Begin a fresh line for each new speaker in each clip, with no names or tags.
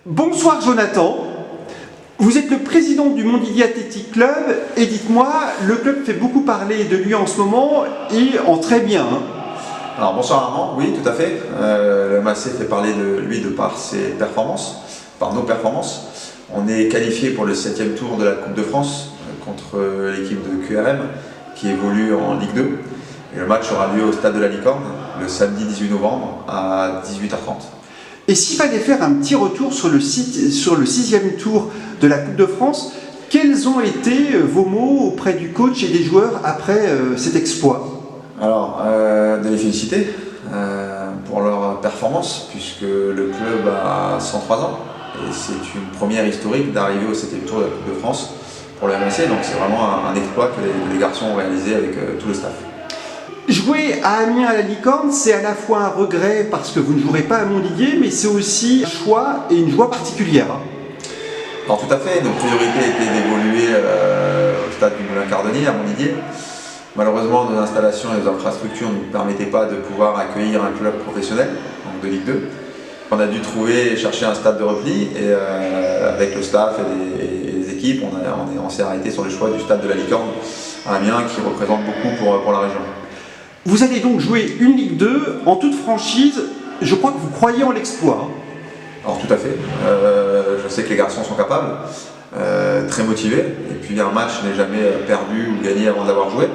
Bonsoir Jonathan, vous êtes le président du Montdidier Athletic Club et dites-moi, le club fait beaucoup parler de lui en ce moment et en très bien.
Alors bonsoir Armand, oui tout à fait, le MAC fait parler de lui de par ses performances, par nos performances. On est qualifié pour le 7e tour de la Coupe de France contre l'équipe de QRM qui évolue en Ligue 2. Et le match aura lieu au stade de la Licorne le samedi 18 novembre à 18h30.
Et s'il fallait faire un petit retour sur le 6e tour de la Coupe de France, quels ont été vos mots auprès du coach et des joueurs après cet exploit?
Alors, de les féliciter pour leur performance, puisque le club a 103 ans et c'est une première historique d'arriver au 7e tour de la Coupe de France pour le MAC, donc c'est vraiment un exploit que les garçons ont réalisé avec tout le staff.
Jouer à Amiens à la Licorne, c'est à la fois un regret parce que vous ne jouerez pas à Montdidier, mais c'est aussi un choix et une joie particulière.
Alors tout à fait, nos priorités étaient d'évoluer au stade du Moulin Cardonnier à Montdidier. Malheureusement, nos installations et nos infrastructures ne nous permettaient pas de pouvoir accueillir un club professionnel, donc de Ligue 2. On a dû trouver et chercher un stade de repli et avec le staff et les équipes, on s'est arrêté sur le choix du stade de la Licorne à Amiens qui représente beaucoup pour la région.
Vous allez donc jouer une Ligue 2 en toute franchise. Je crois que vous croyez en l'exploit.
Alors tout à fait. Je sais que les garçons sont capables, très motivés. Et puis un match n'est jamais perdu ou gagné avant d'avoir joué.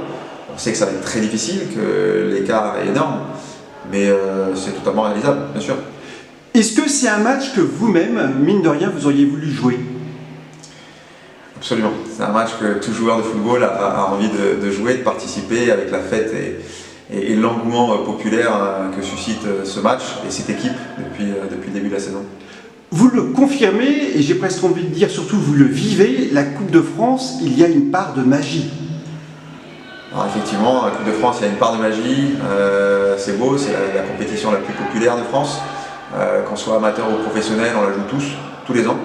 On sait que ça va être très difficile, que l'écart est énorme, mais c'est totalement réalisable, bien sûr.
Est-ce que c'est un match que vous-même, mine de rien, vous auriez voulu jouer?
Absolument. C'est un match que tout joueur de football a envie de jouer, de participer avec la fête et l'engouement populaire que suscite ce match et cette équipe depuis le début de la saison.
Vous le confirmez, et j'ai presque envie de dire surtout vous le vivez, la Coupe de France, il y a une part de magie.
Alors effectivement, la Coupe de France, il y a une part de magie, c'est beau, c'est la compétition la plus populaire de France. Qu'on soit amateur ou professionnel, on la joue tous les ans.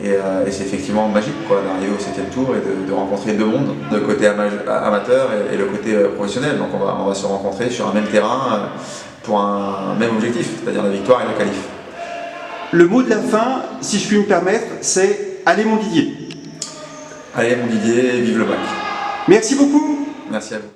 Et c'est effectivement magique d'arriver au 7e tour et de rencontrer deux mondes, le côté amateur et le côté professionnel. Donc on va se rencontrer sur un même terrain pour un même objectif, c'est-à-dire la victoire et la qualif.
Le mot de la fin, si je puis me permettre, c'est allez Montdidier.
Allez Montdidier, vive le MAC.
Merci beaucoup.
Merci à vous.